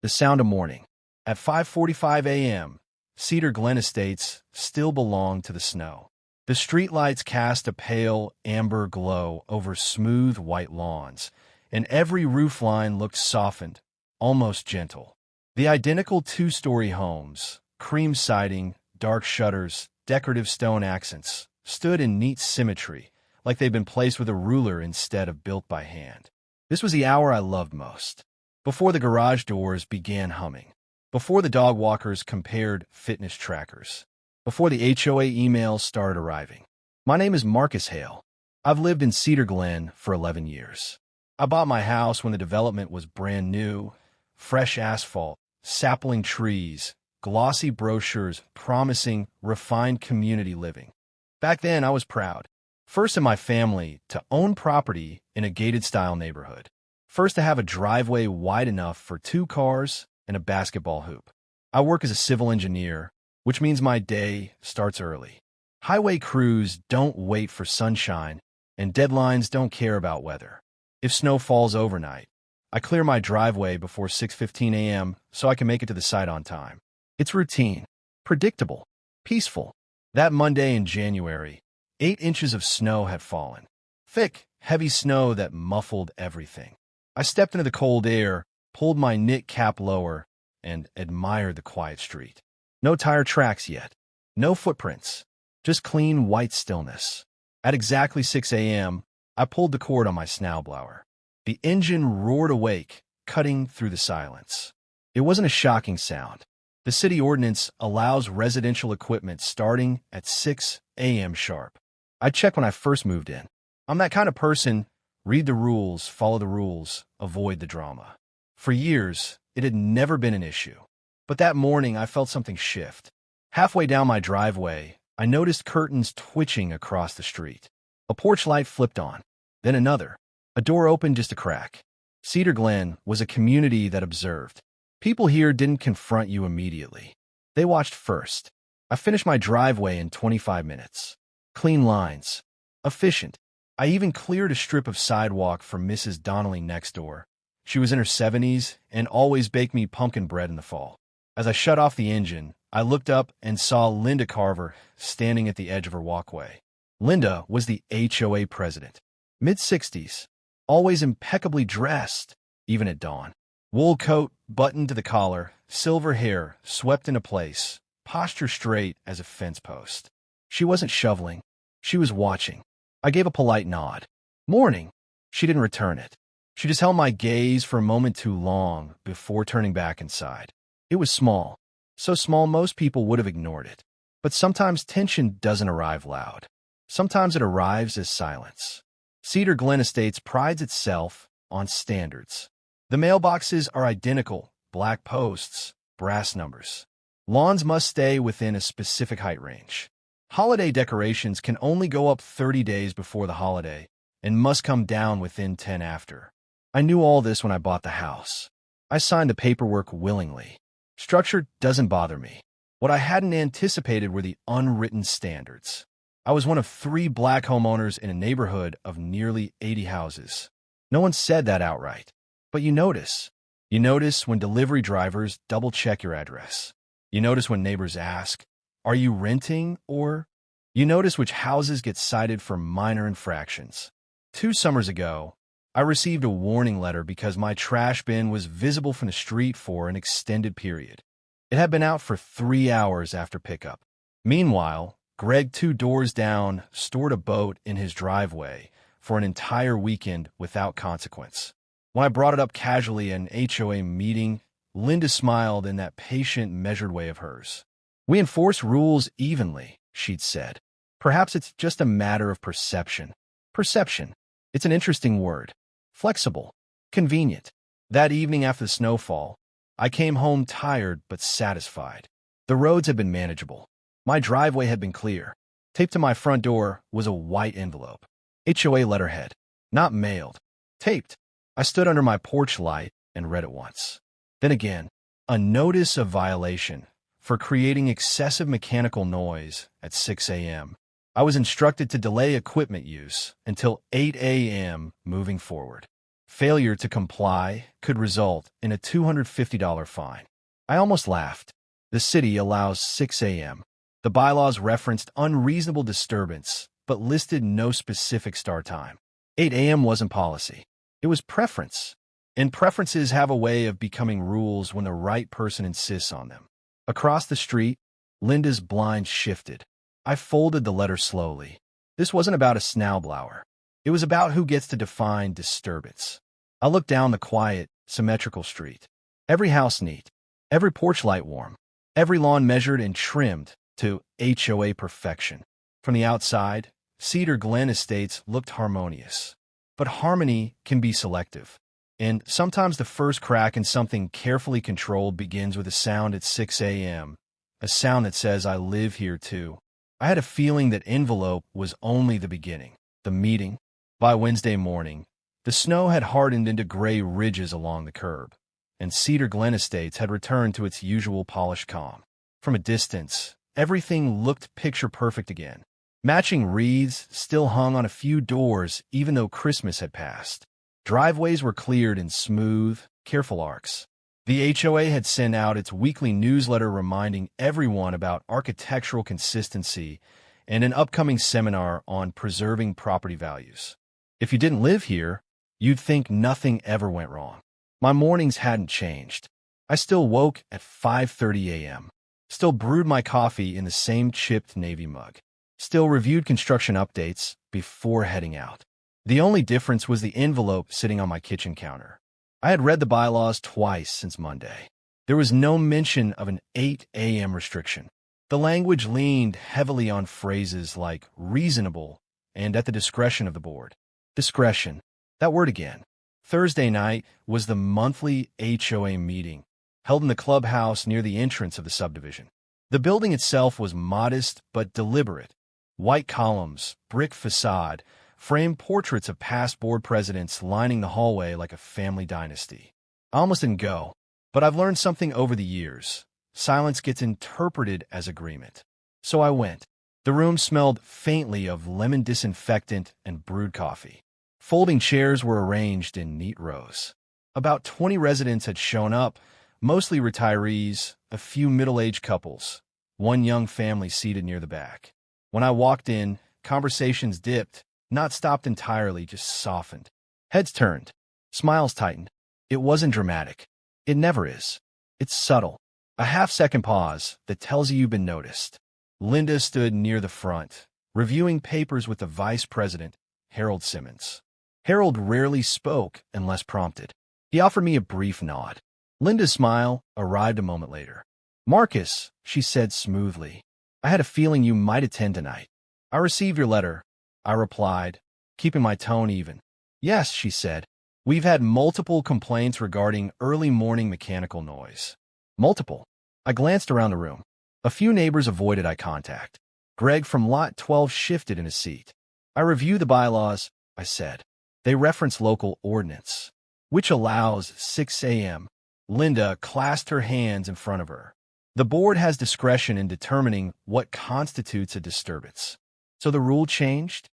The sound of morning. At 5:45 a.m., Cedar Glen Estates still belonged to the snow. The streetlights cast a pale amber glow over smooth white lawns, and every roofline looked softened, almost gentle. The identical two-story homes, cream siding, dark shutters, decorative stone accents, stood in neat symmetry, like they'd been placed with a ruler instead of built by hand. This was the hour I loved most. Before the garage doors began humming. Before the dog walkers compared fitness trackers. Before the HOA emails started arriving. My name is Marcus Hale. I've lived in Cedar Glen for 11 years. I bought my house when the development was brand new, fresh asphalt, sapling trees, glossy brochures promising refined community living. Back then, I was proud. First in my family to own property in a gated-style neighborhood. First to have a driveway wide enough for 2 cars and a basketball hoop. I work as a civil engineer, which means my day starts early. Highway crews don't wait for sunshine, and deadlines don't care about weather. If snow falls overnight, I clear my driveway before 6:15 a.m. so I can make it to the site on time. It's routine, predictable, peaceful. That Monday in January, 8 inches of snow had fallen. Thick, heavy snow that muffled everything. I stepped into the cold air, pulled my knit cap lower, and admired the quiet street. No tire tracks yet. No footprints. Just clean white stillness. At exactly 6 a.m., I pulled the cord on my Snowblower. The engine roared awake, cutting through the silence. It wasn't a shocking sound. The city ordinance allows residential equipment starting at 6 a.m. sharp. I checked when I first moved in. I'm that kind of person. Read the rules, follow the rules, avoid the drama. For years, it had never been an issue. But that morning, I felt something shift. Halfway down my driveway, I noticed curtains twitching across the street. A porch light flipped on, then another. A door opened just a crack. Cedar Glen was a community that observed. People here didn't confront you immediately. They watched first. I finished my driveway in 25 minutes. Clean lines. Efficient. I even cleared a strip of sidewalk for Mrs. Donnelly next door. She was in her 70s and always baked me pumpkin bread in the fall. As I shut off the engine, I looked up and saw Linda Carver standing at the edge of her walkway. Linda was the HOA president. Mid-60s. Always impeccably dressed, even at dawn. Wool coat, buttoned to the collar, silver hair swept into place, posture straight as a fence post. She wasn't shoveling. She was watching. I gave a polite nod. Morning. She didn't return it. She just held my gaze for a moment too long before turning back inside. It was small. So small most people would have ignored it. But sometimes tension doesn't arrive loud. Sometimes it arrives as silence. Cedar Glen Estates prides itself on standards. The mailboxes are identical, black posts, brass numbers. Lawns must stay within a specific height range. Holiday decorations can only go up 30 days before the holiday and must come down within 10 after. I knew all this when I bought the house. I signed the paperwork willingly. Structure doesn't bother me. What I hadn't anticipated were the unwritten standards. I was one of 3 black homeowners in a neighborhood of nearly 80 houses. No one said that outright. But you notice. You notice when delivery drivers double-check your address. You notice when neighbors ask, "Are you renting?" or you notice which houses get cited for minor infractions. 2 summers ago, I received a warning letter because my trash bin was visible from the street for an extended period. It had been out for 3 hours after pickup. Meanwhile, Greg, 2 doors down, stored a boat in his driveway for an entire weekend without consequence. When I brought it up casually at an HOA meeting, Linda smiled in that patient, measured way of hers. "We enforce rules evenly," she'd said. "Perhaps it's just a matter of perception." Perception. It's an interesting word. Flexible. Convenient. That evening after the snowfall, I came home tired but satisfied. The roads had been manageable. My driveway had been clear. Taped to my front door was a white envelope. HOA letterhead. Not mailed. Taped. I stood under my porch light and read it once. Then again, a notice of violation for creating excessive mechanical noise at 6 a.m. I was instructed to delay equipment use until 8 a.m. moving forward. Failure to comply could result in a $250 fine. I almost laughed. The city allows 6 a.m. The bylaws referenced unreasonable disturbance, but listed no specific start time. 8 a.m. wasn't policy. It was preference. And preferences have a way of becoming rules when the right person insists on them. Across the street, Linda's blind shifted. I folded the letter slowly. This wasn't about a snowblower. It was about who gets to define disturbance. I looked down the quiet, symmetrical street. Every house neat. Every porch light warm. Every lawn measured and trimmed to HOA perfection. From the outside, Cedar Glen Estates looked harmonious. But harmony can be selective. And sometimes the first crack in something carefully controlled begins with a sound at 6 a.m., a sound that says, I live here too. I had a feeling that envelope was only the beginning, the meeting. By Wednesday morning, the snow had hardened into gray ridges along the curb, and Cedar Glen Estates had returned to its usual polished calm. From a distance, everything looked picture-perfect again. Matching wreaths still hung on a few doors even though Christmas had passed. Driveways were cleared in smooth, careful arcs. The HOA had sent out its weekly newsletter reminding everyone about architectural consistency and an upcoming seminar on preserving property values. If you didn't live here, you'd think nothing ever went wrong. My mornings hadn't changed. I still woke at 5:30 a.m., still brewed my coffee in the same chipped navy mug, still reviewed construction updates before heading out. The only difference was the envelope sitting on my kitchen counter. I had read the bylaws twice since Monday. There was no mention of an 8 a.m. restriction. The language leaned heavily on phrases like reasonable and at the discretion of the board. Discretion. That word again. Thursday night was the monthly HOA meeting, held in the clubhouse near the entrance of the subdivision. The building itself was modest but deliberate. White columns, brick facade, framed portraits of past board presidents lining the hallway like a family dynasty. I almost didn't go, but I've learned something over the years. Silence gets interpreted as agreement. So I went. The room smelled faintly of lemon disinfectant and brewed coffee. Folding chairs were arranged in neat rows. About 20 residents had shown up, mostly retirees, a few middle-aged couples, one young family seated near the back. When I walked in, conversations dipped, not stopped entirely, just softened. Heads turned. Smiles tightened. It wasn't dramatic. It never is. It's subtle. A half-second pause that tells you you've been noticed. Linda stood near the front, reviewing papers with the vice president, Harold Simmons. Harold rarely spoke unless prompted. He offered me a brief nod. Linda's smile arrived a moment later. Marcus, she said smoothly, I had a feeling you might attend tonight. I received your letter, I replied, keeping my tone even. Yes, she said. We've had multiple complaints regarding early morning mechanical noise. Multiple. I glanced around the room. A few neighbors avoided eye contact. Greg from Lot 12 shifted in his seat. I reviewed the bylaws, I said. They reference local ordinance, which allows 6 a.m. Linda clasped her hands in front of her. The board has discretion in determining what constitutes a disturbance. So the rule changed?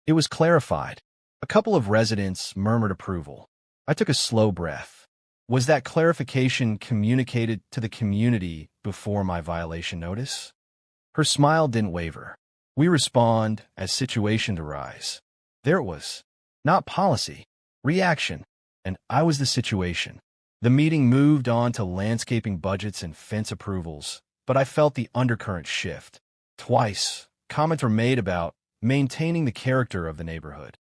It was clarified. A couple of residents murmured approval. I took a slow breath. Was that clarification communicated to the community before my violation notice? Her smile didn't waver. We respond as situations arise. There it was. Not policy, reaction, and I was the situation. The meeting moved on to landscaping budgets and fence approvals, but I felt the undercurrent shift. Twice, comments were made about maintaining the character of the neighborhood.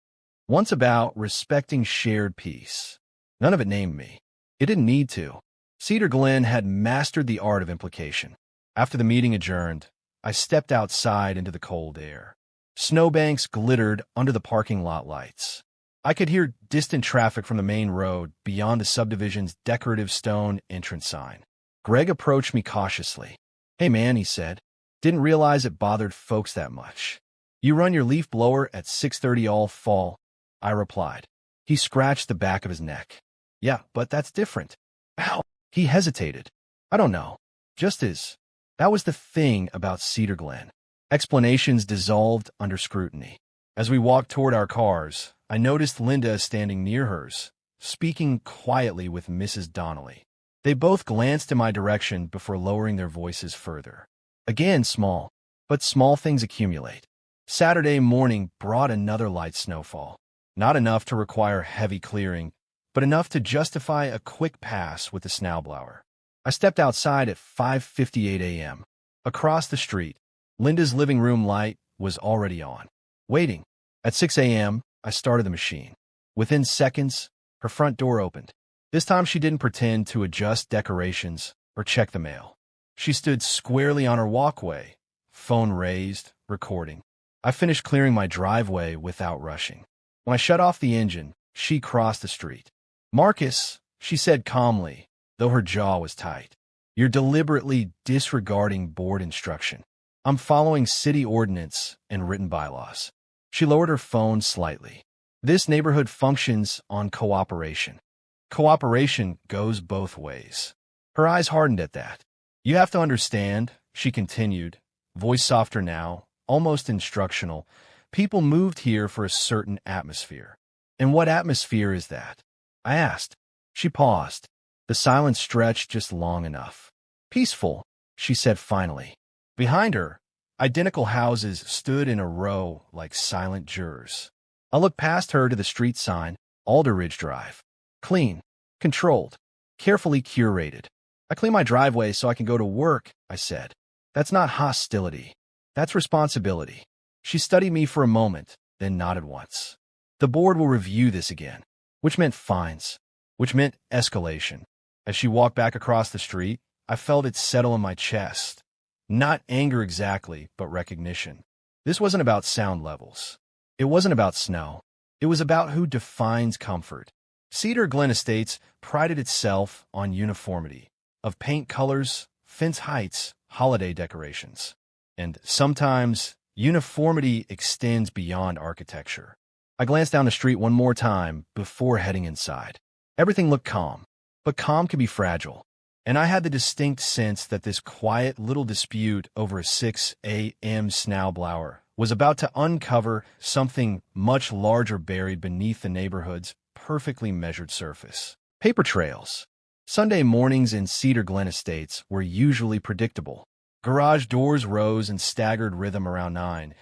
Once about respecting shared peace. None of it named me. It didn't need to. Cedar Glen had mastered the art of implication. After the meeting adjourned, I stepped outside into the cold air. Snowbanks glittered under the parking lot lights. I could hear distant traffic from the main road beyond the subdivision's decorative stone entrance sign. Greg approached me cautiously. Hey man, he said. Didn't realize it bothered folks that much. You run your leaf blower at 6:30 all fall, I replied. He scratched the back of his neck. Yeah, but that's different. Ow! He hesitated. I don't know. Just is. That was the thing about Cedar Glen. Explanations dissolved under scrutiny. As we walked toward our cars, I noticed Linda standing near hers, speaking quietly with Mrs. Donnelly. They both glanced in my direction before lowering their voices further. Again, small, but small things accumulate. Saturday morning brought another light snowfall. Not enough to require heavy clearing, but enough to justify a quick pass with the Snowblower. I stepped outside at 5:58 a.m. Across the street, Linda's living room light was already on, waiting. At 6 a.m., I started the machine. Within seconds, her front door opened. This time she didn't pretend to adjust decorations or check the mail. She stood squarely on her walkway, phone raised, recording. I finished clearing my driveway without rushing. When I shut off the engine, she crossed the street. "Marcus," she said calmly, though her jaw was tight, "you're deliberately disregarding board instruction. I'm following city ordinance and written bylaws." She lowered her phone slightly. "This neighborhood functions on cooperation. Cooperation goes both ways." Her eyes hardened at that. "You have to understand," she continued, voice softer now, almost instructional, "people moved here for a certain atmosphere." "And what atmosphere is that?" I asked. She paused. The silence stretched just long enough. "Peaceful," she said finally. Behind her, identical houses stood in a row like silent jurors. I looked past her to the street sign, Alderridge Drive. Clean, controlled, carefully curated. "I clean my driveway so I can go to work," I said. "That's not hostility. That's responsibility." She studied me for a moment, then nodded once. "The board will review this again," which meant fines, which meant escalation. As she walked back across the street, I felt it settle in my chest. Not anger exactly, but recognition. This wasn't about sound levels. It wasn't about snow. It was about who defines comfort. Cedar Glen Estates prided itself on uniformity, of paint colors, fence heights, holiday decorations. And sometimes, uniformity extends beyond architecture. I glanced down the street one more time before heading inside. Everything looked calm, but calm can be fragile. And I had the distinct sense that this quiet little dispute over a 6 a.m. Snowblower was about to uncover something much larger buried beneath the neighborhood's perfectly measured surface. Paper trails. Sunday mornings in Cedar Glen Estates were usually predictable. Garage doors rose in staggered rhythm around 9,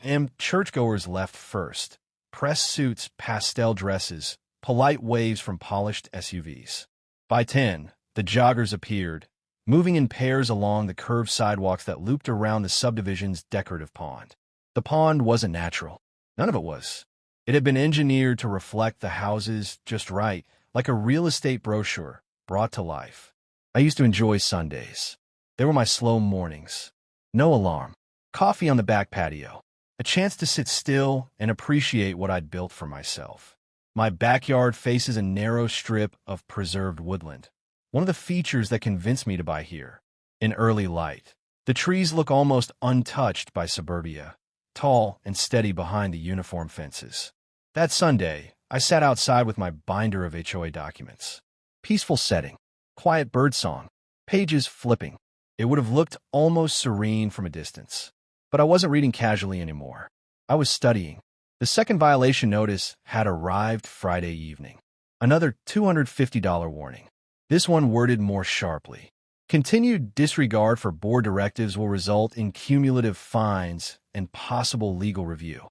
and churchgoers left first. Press suits, pastel dresses, polite waves from polished SUVs. By 10, the joggers appeared, moving in pairs along the curved sidewalks that looped around the subdivision's decorative pond. The pond wasn't natural. None of it was. It had been engineered to reflect the houses just right, like a real estate brochure brought to life. I used to enjoy Sundays. They were my slow mornings. No alarm. Coffee on the back patio. A chance to sit still and appreciate what I'd built for myself. My backyard faces a narrow strip of preserved woodland. One of the features that convinced me to buy here. In early light, the trees look almost untouched by suburbia, tall and steady behind the uniform fences. That Sunday, I sat outside with my binder of HOA documents. Peaceful setting, quiet birdsong, pages flipping. It would have looked almost serene from a distance. But I wasn't reading casually anymore. I was studying. The second violation notice had arrived Friday evening. Another $250 warning. This one worded more sharply. Continued disregard for board directives will result in cumulative fines and possible legal review.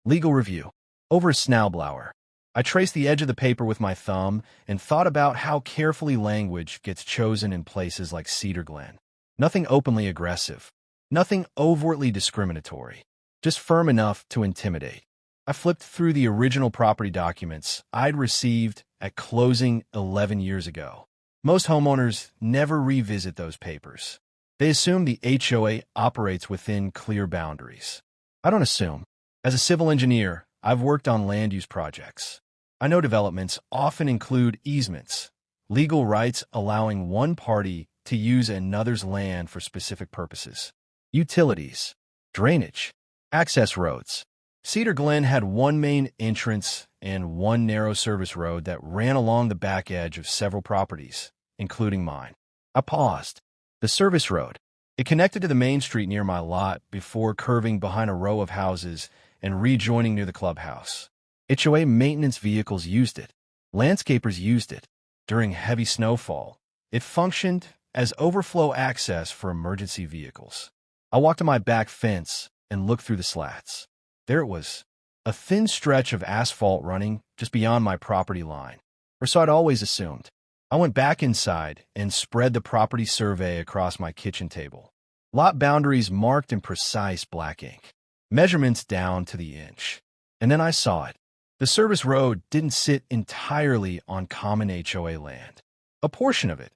Legal review. Over a Snowblower. I traced the edge of the paper with my thumb and thought about how carefully language gets chosen in places like Cedar Glen. Nothing openly aggressive. Nothing overtly discriminatory. Just firm enough to intimidate. I flipped through the original property documents I'd received at closing 11 years ago. Most homeowners never revisit those papers. They assume the HOA operates within clear boundaries. I don't assume. As a civil engineer, I've worked on land use projects. I know developments often include easements, legal rights allowing one party to use another's land for specific purposes. Utilities, drainage, access roads. Cedar Glen had one main entrance and one narrow service road that ran along the back edge of several properties, including mine. I paused. The service road. It connected to the main street near my lot before curving behind a row of houses and rejoining near the clubhouse. HOA maintenance vehicles used it. Landscapers used it. During heavy snowfall, it functioned as overflow access for emergency vehicles. I walked to my back fence and looked through the slats. There it was, a thin stretch of asphalt running just beyond my property line, or so I'd always assumed. I went back inside and spread the property survey across my kitchen table. Lot boundaries marked in precise black ink, measurements down to the inch. And then I saw it. The service road didn't sit entirely on common HOA land. A portion of it,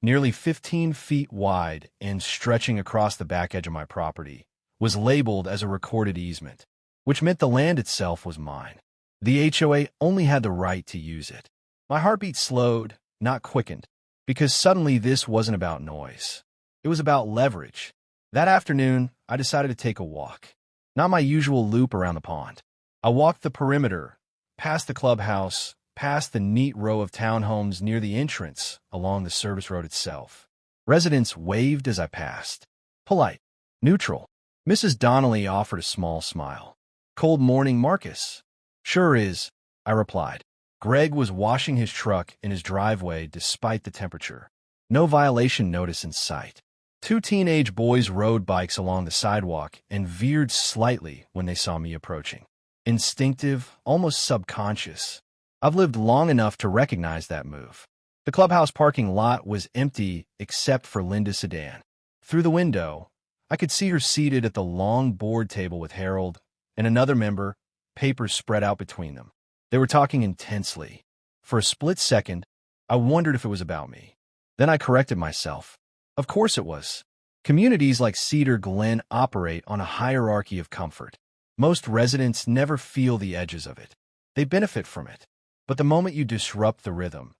nearly 15 feet wide and stretching across the back edge of my property, was labeled as a recorded easement, which meant the land itself was mine. The HOA only had the right to use it. My heartbeat slowed, not quickened, because suddenly this wasn't about noise. It was about leverage. That afternoon, I decided to take a walk. Not my usual loop around the pond. I walked the perimeter, past the clubhouse, past the neat row of townhomes near the entrance along the service road itself. Residents waved as I passed. Polite, neutral. Mrs. Donnelly offered a small smile. "Cold morning, Marcus." "Sure is," I replied. Greg was washing his truck in his driveway despite the temperature. No violation notice in sight. Two teenage boys rode bikes along the sidewalk and veered slightly when they saw me approaching. Instinctive, almost subconscious. I've lived long enough to recognize that move. The clubhouse parking lot was empty except for Linda's sedan. Through the window, I could see her seated at the long board table with Harold and another member, papers spread out between them. They were talking intensely. For a split second, I wondered if it was about me. Then I corrected myself. Of course it was. Communities like Cedar Glen operate on a hierarchy of comfort. Most residents never feel the edges of it. They benefit from it. But the moment you disrupt the rhythm,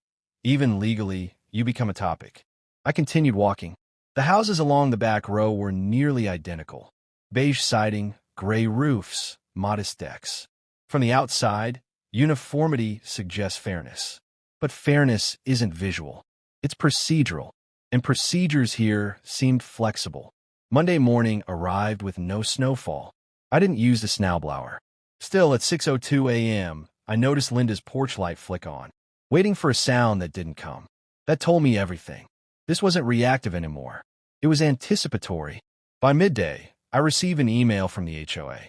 even legally, you become a topic. I continued walking. The houses along the back row were nearly identical. Beige siding, gray roofs, modest decks. From the outside, uniformity suggests fairness. But fairness isn't visual. It's procedural. And procedures here seemed flexible. Monday morning arrived with no snowfall. I didn't use the Snowblower. Still, at 6:02 a.m., I noticed Linda's porch light flick on, waiting for a sound that didn't come. That told me everything. This wasn't reactive anymore. It was anticipatory. By midday, I received an email from the HOA.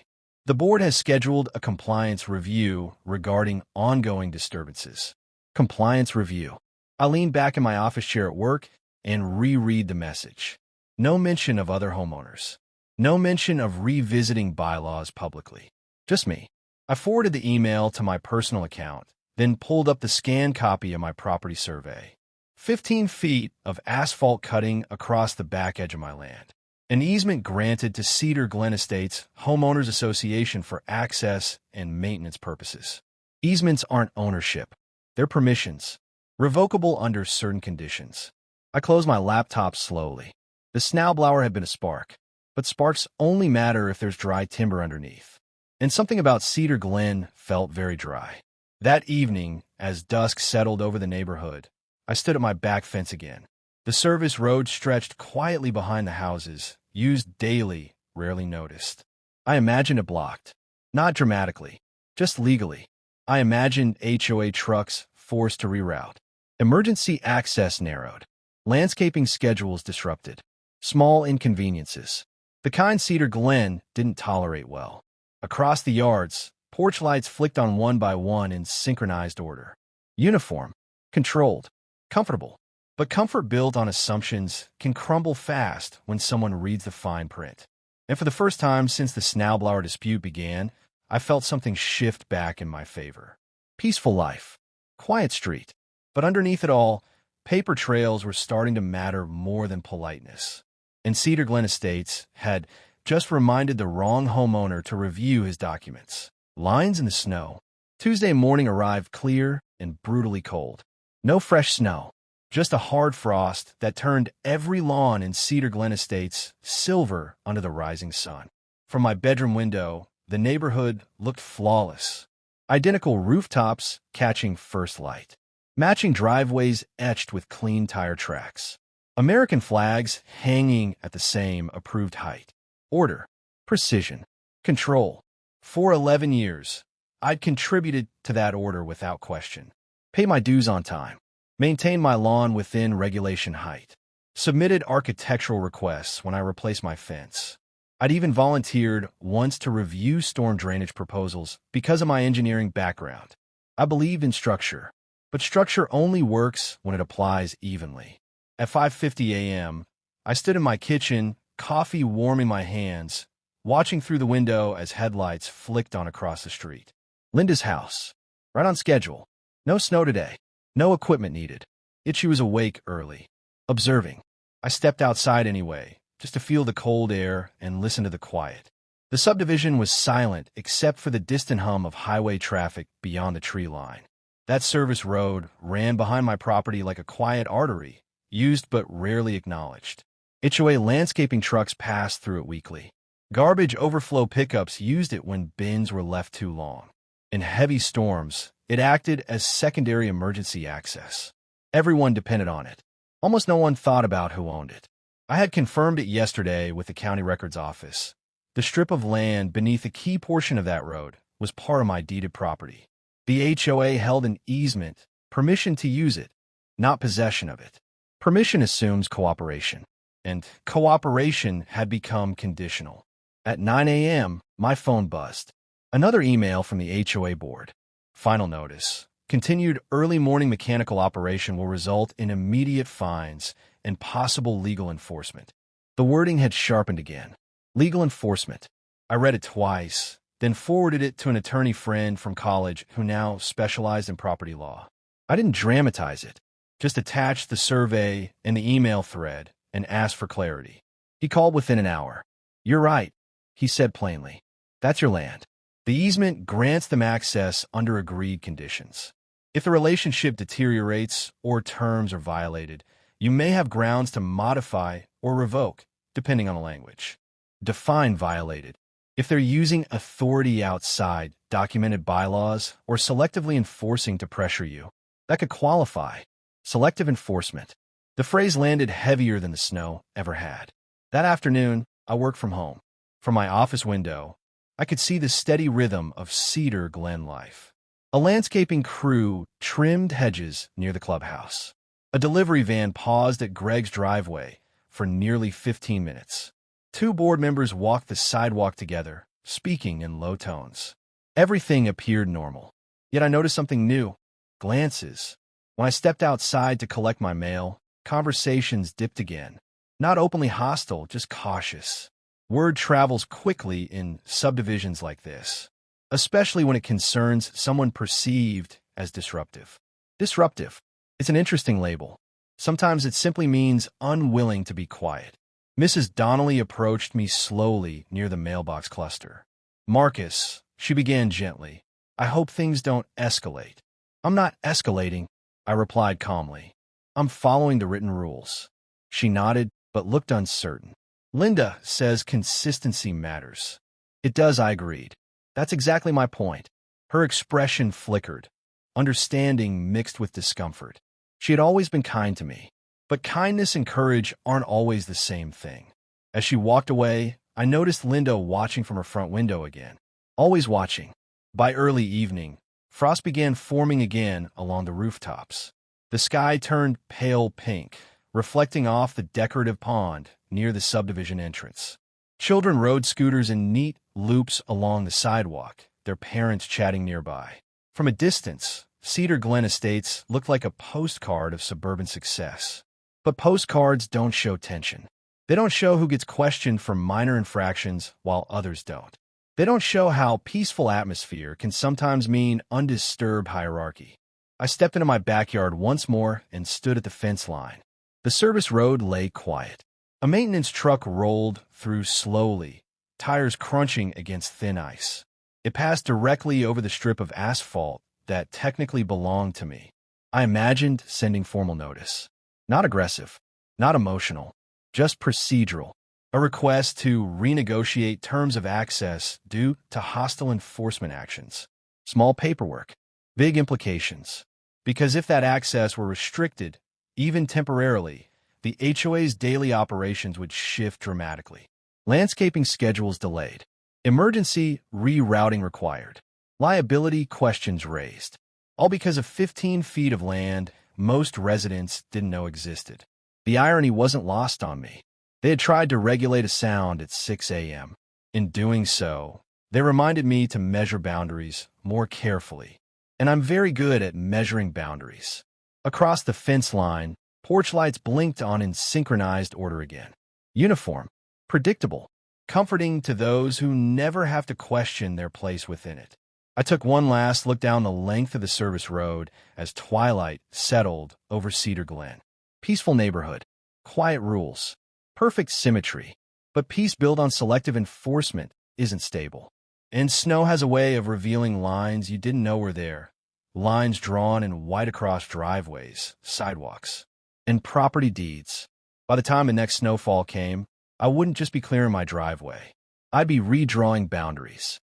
The board has scheduled a compliance review regarding ongoing disturbances. Compliance review. I leaned back in my office chair at work and reread the message. No mention of other homeowners. No mention of revisiting bylaws publicly. Just me. I forwarded the email to my personal account, then pulled up the scanned copy of my property survey. 15 feet of asphalt cutting across the back edge of my land. An easement granted to Cedar Glen Estates Homeowners Association for access and maintenance purposes. Easements aren't ownership. They're permissions, revocable under certain conditions. I closed my laptop slowly. The Snowblower had been a spark, but sparks only matter if there's dry timber underneath. And something about Cedar Glen felt very dry. That evening, as dusk settled over the neighborhood, I stood at my back fence again. The service road stretched quietly behind the houses, used daily, rarely noticed. I imagined it blocked. Not dramatically, just legally. I imagined HOA trucks forced to reroute. Emergency access narrowed. Landscaping schedules disrupted. Small inconveniences. The kind Cedar Glen didn't tolerate well. Across the yards, porch lights flicked on one by one in synchronized order. Uniform. Controlled. Comfortable. But comfort built on assumptions can crumble fast when someone reads the fine print. And for the first time since the Snowblower dispute began, I felt something shift back in my favor. Peaceful life. Quiet street. But underneath it all, paper trails were starting to matter more than politeness. And Cedar Glen Estates had just reminded the wrong homeowner to review his documents. Lines in the snow. Tuesday morning arrived clear and brutally cold. No fresh snow, just a hard frost that turned every lawn in Cedar Glen Estates silver under the rising sun. From my bedroom window, the neighborhood looked flawless. Identical rooftops catching first light. Matching driveways etched with clean tire tracks. American flags hanging at the same approved height. Order, precision, control. For 11 years, I'd contributed to that order without question. Pay my dues on time. Maintain my lawn within regulation height. Submitted architectural requests when I replaced my fence. I'd even volunteered once to review storm drainage proposals because of my engineering background. I believed in structure, but structure only works when it applies evenly. At 5:50 a.m., I stood in my kitchen, coffee warming my hands, watching through the window as headlights flicked on across the street. Linda's house. Right on schedule. No snow today. No equipment needed. Yet she was awake early. Observing. I stepped outside anyway, just to feel the cold air and listen to the quiet. The subdivision was silent except for the distant hum of highway traffic beyond the tree line. That service road ran behind my property like a quiet artery, used but rarely acknowledged. HOA landscaping trucks passed through it weekly. Garbage overflow pickups used it when bins were left too long. In heavy storms, it acted as secondary emergency access. Everyone depended on it. Almost no one thought about who owned it. I had confirmed it yesterday with the county records office. The strip of land beneath a key portion of that road was part of my deeded property. The HOA held an easement, permission to use it, not possession of it. Permission assumes cooperation, and cooperation had become conditional. At 9 a.m., my phone buzzed. Another email from the HOA board. Final notice. Continued early morning mechanical operation will result in immediate fines and possible legal enforcement. The wording had sharpened again. Legal enforcement. I read it twice, then forwarded it to an attorney friend from college who now specialized in property law. I didn't dramatize it, just attached the survey and the email thread and asked for clarity. He called within an hour. "You're right," he said plainly. "That's your land. The easement grants them access under agreed conditions. If the relationship deteriorates or terms are violated, you may have grounds to modify or revoke, depending on the language. Define violated. If they're using authority outside documented bylaws or selectively enforcing to pressure you, that could qualify. Selective enforcement. The phrase landed heavier than the snow ever had. That afternoon, I worked from home. From my office window, I could see the steady rhythm of Cedar Glen life. A landscaping crew trimmed hedges near the clubhouse. A delivery van paused at Greg's driveway for nearly 15 minutes. Two board members walked the sidewalk together, speaking in low tones. Everything appeared normal. Yet I noticed something new. Glances. When I stepped outside to collect my mail, conversations dipped again. Not openly hostile, just cautious. Word travels quickly in subdivisions like this, especially when it concerns someone perceived as disruptive. Disruptive. It's an interesting label. Sometimes it simply means unwilling to be quiet. Mrs. Donnelly approached me slowly near the mailbox cluster. "Marcus," she began gently, "I hope things don't escalate." "I'm not escalating," I replied calmly. "I'm following the written rules." She nodded, but looked uncertain. "Linda says consistency matters." "It does," I agreed. "That's exactly my point." Her expression flickered, understanding mixed with discomfort. She had always been kind to me, but kindness and courage aren't always the same thing. As she walked away, I noticed Linda watching from her front window again. Always watching. By early evening, frost began forming again along the rooftops. The sky turned pale pink, reflecting off the decorative pond near the subdivision entrance. Children rode scooters in neat loops along the sidewalk, their parents chatting nearby. From a distance, Cedar Glen Estates looked like a postcard of suburban success. But postcards don't show tension. They don't show who gets questioned for minor infractions while others don't. They don't show how peaceful atmosphere can sometimes mean undisturbed hierarchy. I stepped into my backyard once more and stood at the fence line. The service road lay quiet. A maintenance truck rolled through slowly, tires crunching against thin ice. It passed directly over the strip of asphalt that technically belonged to me. I imagined sending formal notice. Not aggressive, not emotional, just procedural. A request to renegotiate terms of access due to hostile enforcement actions. Small paperwork, big implications. Because if that access were restricted, even temporarily, the HOA's daily operations would shift dramatically. Landscaping schedules delayed. Emergency rerouting required. Liability questions raised. all because of 15 feet of land most residents didn't know existed. The irony wasn't lost on me. They had tried to regulate a sound at 6 a.m. In doing so, they reminded me to measure boundaries more carefully. And I'm very good at measuring boundaries. Across the fence line, porch lights blinked on in synchronized order again. Uniform, predictable, comforting to those who never have to question their place within it. I took one last look down the length of the service road as twilight settled over Cedar Glen. Peaceful neighborhood, quiet rules, perfect symmetry. But peace built on selective enforcement isn't stable. And snow has a way of revealing lines you didn't know were there. Lines drawn in white across driveways, sidewalks, and property deeds. By the time the next snowfall came, I wouldn't just be clearing my driveway. I'd be redrawing boundaries.